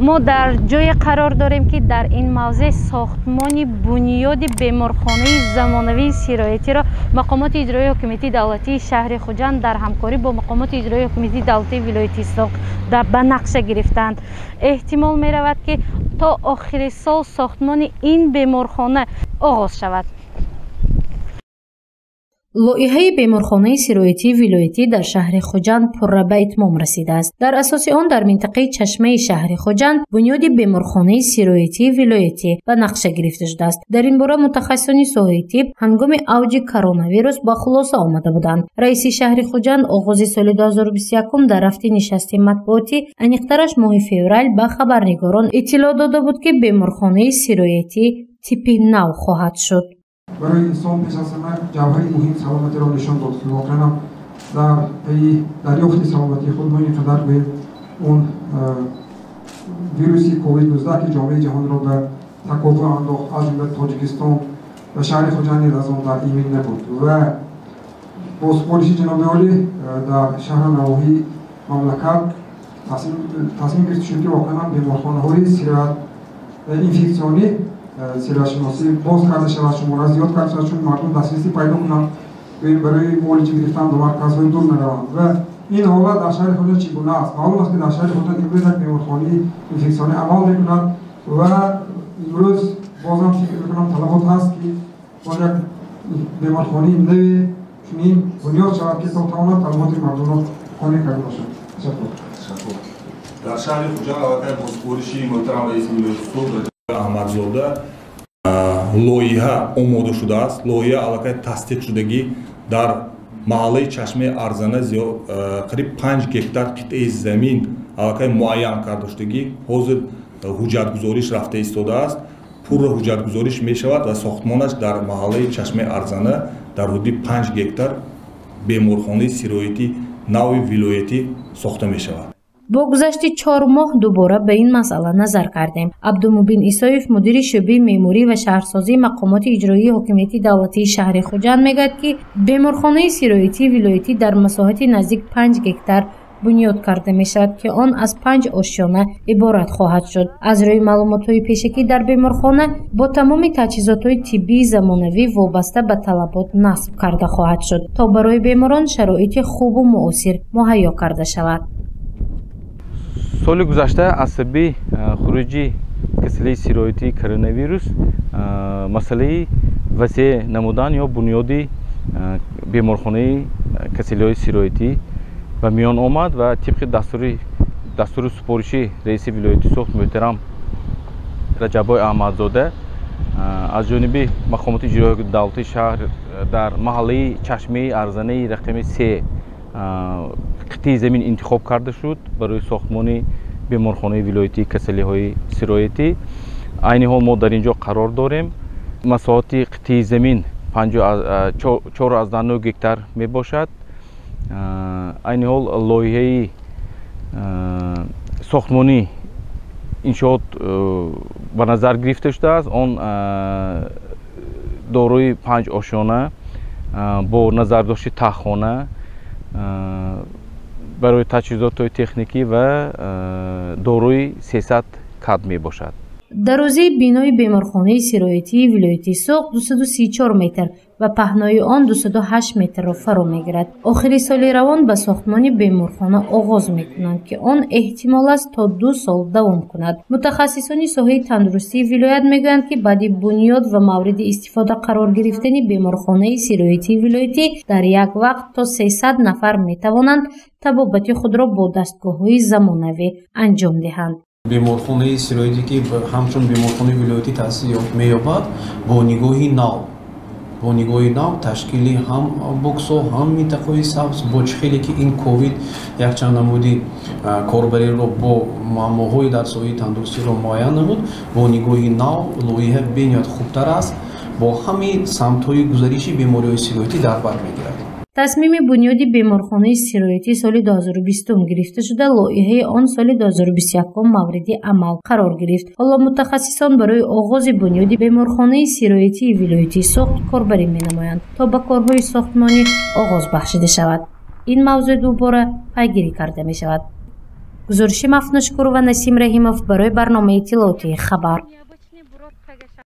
ما در جای قرار داریم که در این موضع ساختمان بنیاد بیمارخانه زمانوی سرایتی را مقامات اجرایی حکومتی دولتی شهر خوجند در همکاری با مقامات اجرایی حکومتی دولتی ولایت سوخت به نقشه گرفتند. احتمال می رود که تا آخر سال ساختمان این بیمارخانه آغاز شود. لایحه بیمارخانه سرایتی ولایتی در شهر خوجند پرره به اتمام رسیده است. در اساس آن در منطقه چشمه شهر خوجند بنیاد بیمارخانه سرایتی ولایتی به نقشه گرفته شده است. در این باره متخصصان ساحه طب هنگام اوج کرونا ویروس با خلاصه آمده بودند. رئیس شهر خوجند آغاز سال 2021 در رفته نشست مطبوعاتی انیقترش ماه فوریه به خبرنگاران اطلاع داده بود که بیمارخانه سرایتی تیپ نو خواهد شد. برای انسان پیش از همه جوهر مهم سلامتی را نشان داد که واقعا در پی دریافت سلامتی خود ما اینقدر به اون ویروسی کووید 19 که جامعه جهان را به تکاپو انداخت از جمله تاجیکستان و شهر خوجند از آن در ایمن نبود و با سپارش جناب عالی در شهر نواحی مملکت تصمیم گرفته شد که واقعا بیمارخانه‌های سرایت اینفکسیونی سرایت‌شناسی باز کرده شود، شماره زیاد کرده شود چون مردم دسترسی پیدا کنند برای معالجه گرفتن به مرکزهای دور نروند و این حالت در شهر خوجند چگونه است؟ معلوم است که در شهر خوجند امروز یک بیمارخانه اینفکسیونی عمل می‌کند و امروز بازم فکر می‌کنم طلبات هست که باید یک بیمارخانه نوی چنین بنیاد شود که تا تمام طلبات مردم را قانع کرده باشد. تشکر. در شهر خوجند البته با سپارش محترم رئیس ولایت احمدزاده لایحه آماده شده است. لایحه البته تصدیق شدگی در محله چشمه ارزانه قریب 5 گکتار قطعه زمین البته معین کرده شدگی حاضر حجتگذاریش رفته ایستاده است. پور حجتگذاریش می شود و ساختمانش در محله چشمه ارزانه در حدود 5 گکتار بیمارخانه سرایتی نوی ولایتی ساخته می شود. با گذشت 4 ماه دوباره به این مسئله نظر کردیم. عبدالمبین عیسایف مدیر شعبه معماری و شهرسازی مقامات اجرایی حکومتی دولتی شهر خوجند میگوید که بیمارخانه سرایتی ولایتی در مساحت نزدیک 5 گکتار بنیاد کرده می شود که آن از 5 آشیانه عبارت خواهد شد. از روی معلومات‌های پیشکی در بیمارخانه با تمام تجهیزات‌های طبی زمانوی وابسته به طلبات نصب کرده خواهد شد تا برای بیماران شرایط خوب و مؤثر مهیا کرده شود. سال گذشته از سبب خروج کسیله سرایتی کرونا ویروس مسئله وسیع نمودن یا بنیادی بیمارخانه کسیله سرایتی به میان آمد و طبق دستور سپارشی رئیس ولایت سوخت محترم رجبای احمدزاده از جانب مقامات اجرایی دولتی شهر در محله چشمه ارزانه رقم 3 قطعه زمین انتخاب کرده شد برای ساختمان بیمارخانه ولایتی کسیله‌های سرایتی. عین حال ما در اینجا قرار داریم. مساحت قطعه زمین 4.9 گکتار می باشد. عین حال لایحه ساختمانی انشاءات به نظر گرفته شده است. آن دارای 5 آشیانه با نظرداشت تخانه برای تجهیزات تکنیکی و داروی 300 کد می باشد. دروازه بینای بیمارخانه سرایتی ولایتی سوخت 234 متر و پهنای آن 208 متر را فرا میگیرد. آخر سال روان به ساختمان بیمارخانه آغاز میکنند که آن احتمال است تا 2 سال دوام کند. متخصصان ساحه تندرستی ولایت میگویند که بعد بنیاد و مورد استفاده قرار گرفتن بیمارخانه سرایتی ولایتی در یک وقت تا 300 نفر میتوانند طبابت خود را با دستگاه‌های زمانوی انجام دهند. بیمارخانه سرایتی که همچون بیمارخانه ولایتی تأسیس می‌یابد با نگاهی نو تشکیلی هم بوکسو هم منطقه سبز با خیلی که این کووید یک چند نمودی کاربری رو با معماهای در ساحه تندرستی رو معین نمود با نگاهی نو لایحه بنیاد خوبتر است با همین سمت‌های گزارشی بیماری‌های سرایتی در بر می‌گیرد. تصمیم بنیاد بیمارخانه سرایتی سال 2020 گرفته شده، لایحه آن سال 2021 مورد عمل قرار گرفت. حالا متخصصان برای آغاز بنیاد بیمارخانه سرایتی ولایتی سوخت کاربری می‌نمایند تا به کارهای ساختمانی آغاز بخشیده شود. این موضوع دوباره پیگیری کرده می شود. гузориши Мафнушкурова, Насим Раҳимов барои барномаи иттилооти Хабар.